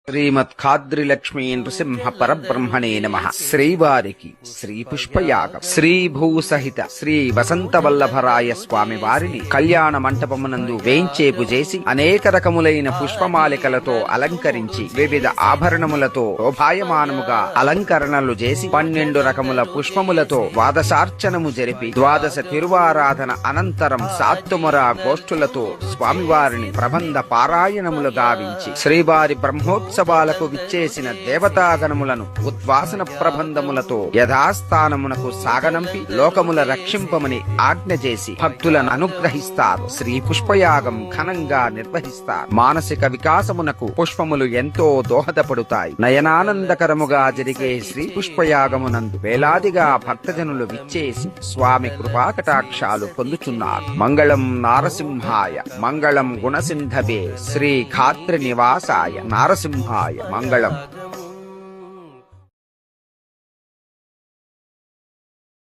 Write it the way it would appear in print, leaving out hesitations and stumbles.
శ్రీమద్ ఖాద్రిలక్ష్మీ నృసింహ పరబ్రహ్మణే నమః. శ్రీవారికి శ్రీ పుష్పయాగం. శ్రీ భూసహిత శ్రీ వసంతవల్లభరాయ స్వామి వారిని కళ్యాణ మంటపమునందు వేంచేపు చేసి అనేక రకములైన పుష్పమాలికలతో అలంకరించి వివిధ ఆభరణములతో శోభాయమానముగా అలంకరణలు చేసి 12 రకముల పుష్పములతో ద్వాదశార్చనము జరిపి ద్వాదశ తిరువారాధన అనంతరం సాత్తుమర గోష్ఠులతో స్వామివారిని ప్రబంధ పారాయణములు గావించి శ్రీవారి బ్రహ్మోత్సవాలకు విచ్చేసిన దేవతాగణములను ఉద్వాసన ప్రబంధములతో యథాస్థానమునకు సాగనంపి లోకముల రక్షింపమని ఆజ్ఞ చేసి భక్తులను అనుగ్రహిస్తారు. శ్రీ పుష్పయాగం ఘనంగా నిర్వహిస్తారు. మానసిక వికాసమునకు పుష్పములు ఎంతో దోహదపడుతాయి. నయనానందకరముగా జరిగే శ్రీ పుష్పయాగమునందు వేలాదిగా భక్తజనులు విచ్చేసి స్వామి కృపాకటాక్షాలు పొందుచున్నారు. మంగళం నారసింహాయ మంగళం గుణసింధవే శ్రీ ఖాద్రి నివాసాయ నారసింహాయ మంగళం.